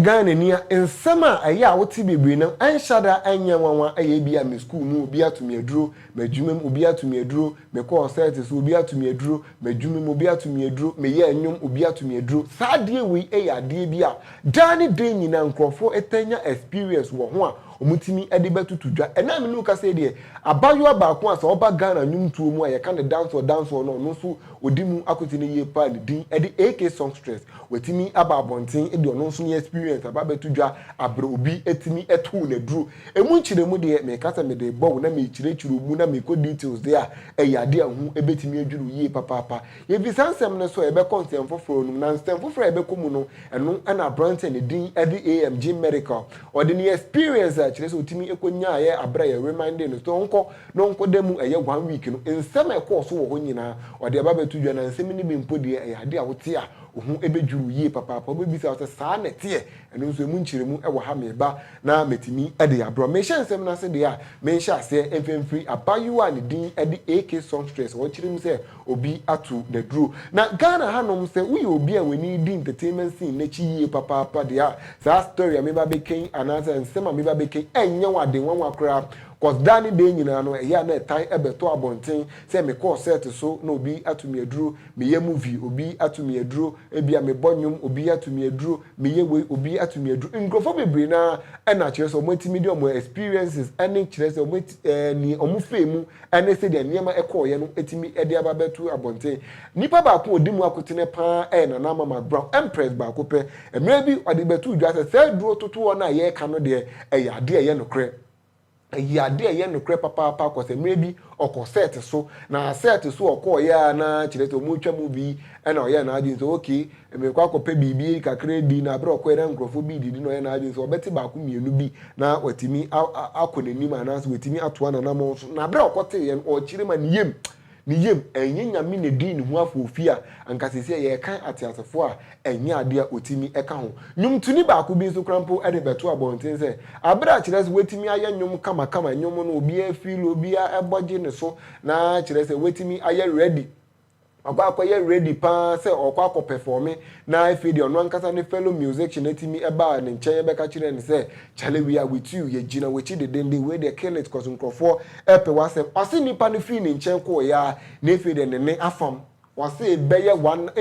Ghana nia ensema aya woti bebre na anshada anya wanwa aya bia me school mu obi atumi aduro madwumem obi atumi aduro me call service obi atumi aduro madwumem obi atumi aduro me ye anwom obi atumi aduro saade we aya de bia dani de nyina nkrofo etanya experience wo ho a omutimi ade betutu dwa ena me no ka say de abayo abaako asa oba Ghana nwum tuo mu a ye kan dance no no so odimu akoti ne ye pa ne din ede AK songstress wetimi aba abonten ede ono so ne experience aba betudwa abro obi etimi eto na duro emu nchire mu de me kasa me de bow na me chire mu na me ko details de a eyade ahu ebetimi adwuru ye papa ye bisansem ne so ebe consent foforo no na nstem foforo ebe komu no eno na branch ne din ede AMG medical ode ne experience a chire so otimi ekonya ye abra ye reminding no so nko demu eye 1 week no ensem e course wo ho nyina ode aba betudwa na nsem ni bimpodi eyade a wote a ohun ebedwuru ye papa obebisa wose saa netie eno nso emu nchiremu e wo ha meba na metimi ede abro me hyansem na se de a me hya se emfemfiri abayuwa ne din ede AK songstress wo chirem se obi atu the dru na Ghana hanom se uye obi a weni di entertainment scene na chi ye papa de a saa story a meba beken anasa nsema meba beken enye wade wanwa kra cause dani de nyina no eya na tai ebeto abonten se me call set so na obi atumi aduro me ye movie obi atumi aduro ebia me bonyum obi atumi aduro me ye we obi atumi aduro nkrofo bebre na na kire so omotimi de omo experiences any kire so ni omo femu ene se de niema ekoye no etimi ede ababetu abonten nipa ba ko odimu akotene pa na na mama brown empress ba ko pe emre bi ode betu dwa se duro toto na ye ka no de eya de ye no kre yade ye no kre papa ko se mrebi oko set so na set so oko ya na chire to mu twa mu bi na o ya na adi so okay me kwa ko pe bibi kakre di na bro ko era nkrofo bi di no ya na adi so obeti ba ko mienu bi na watimi akonanim ananso watimi atoa na mo na bro ko te ye o chire ma ni yem enye nyame ne din hu afofia ankasese ye kan atiasefo a enye ade a otimi eka ho nyum tuni ba ko bi so krampo ede beto abonten se abra kire se wetimi aye nyum kama nyum no obi afil obi a eboje ne so na kire se wetimi aye ready akwa ye ready pa se okwa perform na ife de ono ankasa ne fellow musician etimi eba ne nchen be ka kire ne se chale we are with you ye gina we chi de den we de kill it cause nkrofo epe wasem ase nipa ne fi ne nchen ko ya na ife de ne afam wase be ye one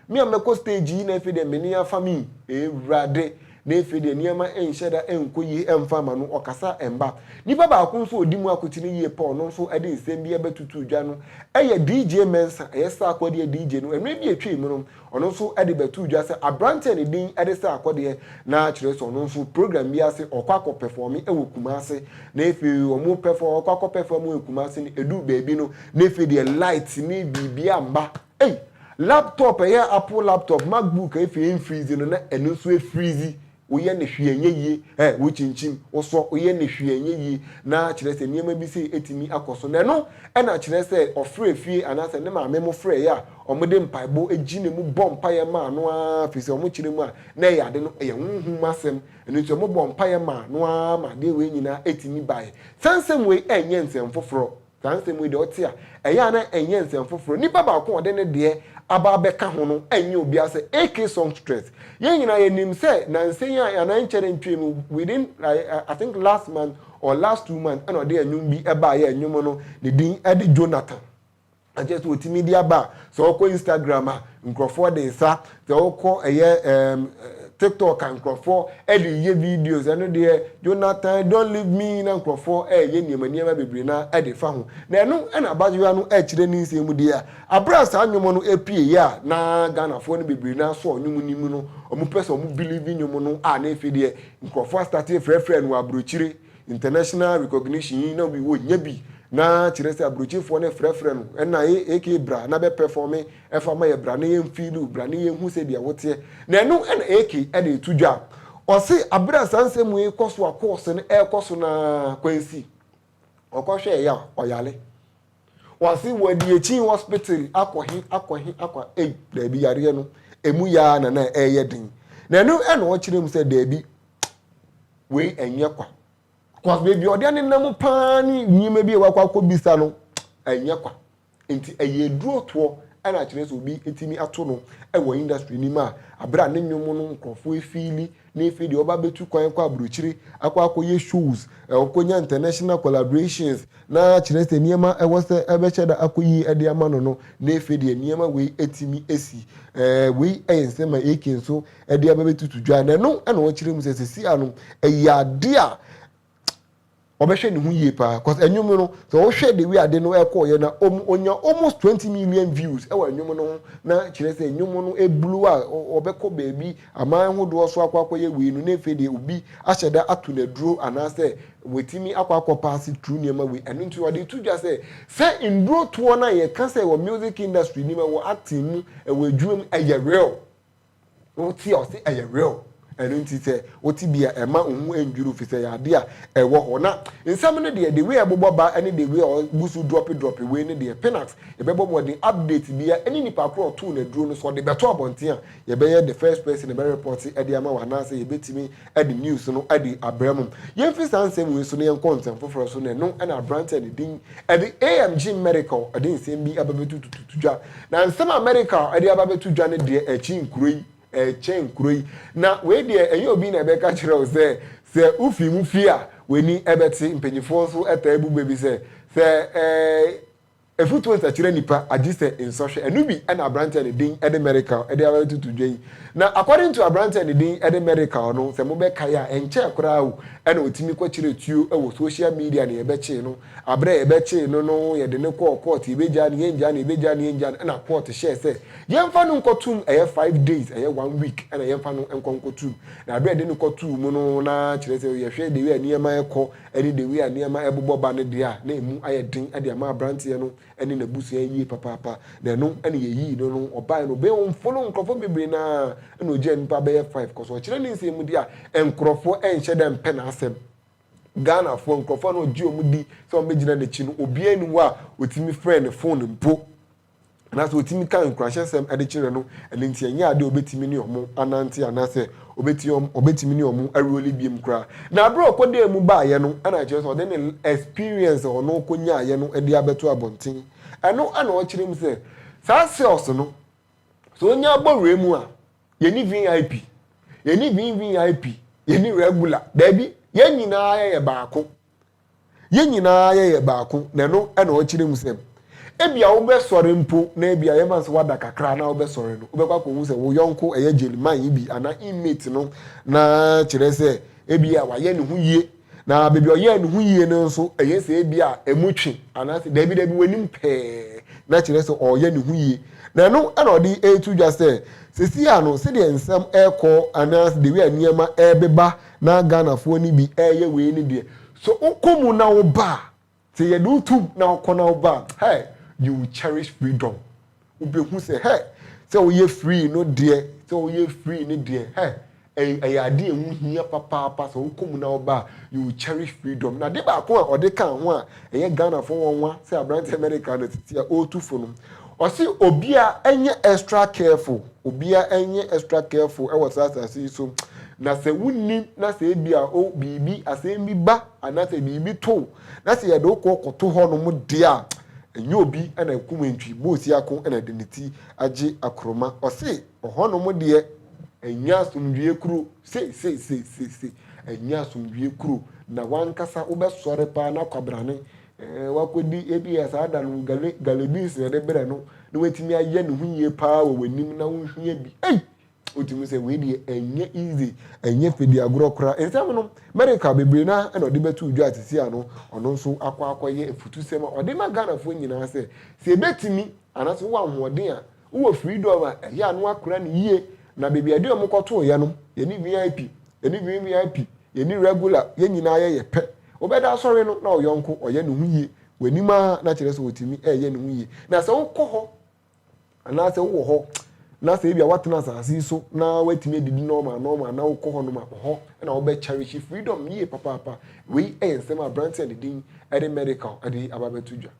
me ameko stage na ife de me ni afami ewrade na ife de niema enhyeda enkoyi emfama no okasa emba nipa ba ko nso odimu akotini ye Paul no nso ade nsem bi ebetutu dwa no eye DJ Mensa yesa akode DJ no enwe bi etwe mu no ono nso ade betu dwa se abrante ne din ade sa akode na kire so ono nso program bi ase okwakọ perform ewo Kumase na ife omo perform okwakọ perform ewo Kumase ni edu baby no na ife de light ni bibia mba laptop Apple laptop MacBook ife freeze no na eno nso freeze oye ne hwienye yi wo chinchim wo so oye ne hwienye yi na kire se niema bi se etimi akoso na no na kire se ofre fie anase ne ma memo frɛ ya omode mpaibo ejine mu bompa ye ma no a fise omo kire mu a na ya de no ye hunhum asem enu nti omo bompa ye ma no a ma de we nyina etimi bai sansem we enye nsem foforo sansem we de otia eya na enye nsem foforo nipa ba ko ode ne de aba beka ho no enye obi ase AK songstress ye nyina ye nim se na nsenya ya na nchere ntwem within I think last month or last 2 months and ode anyum bi eba ye anyum no ne din ede Jonathan ajesu otimi dia ba so okọ Instagram a nkrofo de sa so okọ TikTok and nkrofo ede ye videos eno de Jonathan don't leave me na nkrofo ye niema bebre na ede fa ho na eno na abajuwa no kire ni nsemu de a abras anyum no epie ya na Ghana fo no bebre na so onyum nimu no omu person omu believe nyum no na efe de nkrofo start frɛ no abrochire international recognition na bi wo nya bi na chirese abrochifo ne frɛ no na AK bra na be perform efama ye bra na ye mfilu bra na ye hu se bia wote na eno na AK ede tudwa ose abra sansem we koso akose ne ekoso na kwansi okohwe ya oyale wasi wadi echi hospital akwahi da bi yare no emu ya na eye din na eno na o chirem se da bi we enye kwa cause baby odi ane nam pa ni nyima bi wakwa bisa no enye kwa enti eye duro to ana kyerɛ sɛ obi etimi ato no ɛwɔ industry ni ma abra ne nnwom no nkrɔfo efili na efi de oba betu kwan kwa abrochiri akɔ shows ɔkɔnya international collaborations na kyerɛ sɛ nneɛma ɛwɔ sɛ ɛbɛkyɛ da akɔyi ɛde ama no na efi de nneɛma wei etimi esi wei ɛyɛ nsɛm a eke nso ɛde ababetutu dwa na no ɛna ɔkyerɛ mu sɛ sisi ano ɛyɛ ade a obehwe ne ho yie pa cause enwum no so wo hwe de wi ade no ekọ ye na onya almost 20 million views e wa enwum no na kire se enwum no eblu a obekọ baabi aman ho do so akwa ye wi no na efe de obi ahyeda ato na duro anase wetimi akwa pass through niema wi enu nti ode tu dwa se indro to na ye ka se wo music industry ni ma wo acting mu e wo adwum eye real wo ti o se eye real enu nti se oti bia ema ohun enjuru fi se yade a ewo ho na nsam ne de we ebobo ba ene de we busu drop we ne de penax e bebo mo de update bia ene nipa kro to na duro no so de beto abonten a ye be the first person e be report e de ama wa na se ye betimi e de news no e de abram ye fi sansem we so ne en content foforo so ne no e na brand e din e de AMG medical e de nsem bi ababetu tutudwa na nsem America e de ababetu dwa ne de achi nkuroi chain kuroi na we de enye obi na ebe ka kire o se ufi mu fi a we ni ebeti mpanyifo so eta ebu bebi se efutu nta kire nipa agise insoshe enu bi na brand and din ede medical ede abetu tudwei na according to brand and din ede medical no se mo be kaya enche akora hu na otimi kwa kire tuo e wo social media na ebe chi no abre ebe chi no ye de ne court ibeja ne yenja ne ibeja ne yenja na court share se yemfa no nkotum 5 days 1 week na yemfa no nkonkotum na abre de ne kotum mu no na kire se ye hwe de we aniema ekọ ene de we aniema ebobo ba ne de a na emu aye din ade ama brand ye no ene na busu yi papa na no ene ye yi no oban no be on follow nkrofo bebre na ene oje npa be 5 koso kire ne nsem di a nkrofo enhye dem pe na asem Ghana for nkrofo no oji omudi se on begina de chi no obi anu a otimi friend phone mpo na so otimi kan nkrahye sem ade kire no ene ntia nya ade obetimi ni omo ananti anase obetimi ni omo aroli biem kra na bro okode mu ba ye no ana kire so de ne experience ono konya ye no ade abeto abonten eno ana o kire mu se sa sales no so onya gbore mu a ye ni VIP ye ni VIP ye ni regular dabi ye nyina ye baako na no ana o kire mu se ebia wo be sore mpo na ebia ye manse wada kakra na wo be sore no wo be kwakwo hu se wo yonko eye jeliman yi bi ana inmate no na kire se ebia wa ye ne hu yie na bebi o ye ne hu yie no so eye se ebia emutwe ana se dabi wanim pe na kire se o ye ne hu yie na no ana odi etu dwa se sesi ano se de nsam ekọ ana de we aniema ebeba na Ghana fo ni bi eye we ni de so ukomu na wo ba se ye do tu na ukọ na wo ba hey you will cherish freedom. Ubehu say, hey, so we free no dear, so we free no dear. Hey, I idea here papa, so come now ba, you will cherish freedom. Now, they back one or they can't one, and yet Ghana for one, say a brand America, it's here O2 for them. Or see, Obia, any extra careful, Obia, any extra careful, I was asked, I see so. Na se wunni na se bia o bibi asemi ba anase bibi to na se ye do kokoto ho no mu dia enye obi ana ekumentwi bosi akon ana deniti age akroma ose ohono mo de enya asumdue kru se enya asumdue kru na wankasa obesore pa na kwabrane wakodi ebi asada no galebis ne bere no na wetimi aye ne hunye pa wo wanim na wonhwe bi otimi se we de enye easy enye fedi agro kra ensem no America bebre na na odi betu udwa atisi ano ono nso akwaye efutu sema odi ma Ghana fo nyina se ebetimi anaso wa hoden a wo freedom a ya no akra ne yie na bebi ade o mkoto ye no ye ni VIP ye ni regular ye nyina ye pe obeda sori no na oyonko oye ne hu yie wanima na kire so otimi ye ne hu yie na se wo kọ ho anase wo ho na say bia watena asase so na watimi didi normal na wo kọ ho no ma ho na wo be cherish freedom ye papa we ensem a brand and din ede medical ede ababetu dwa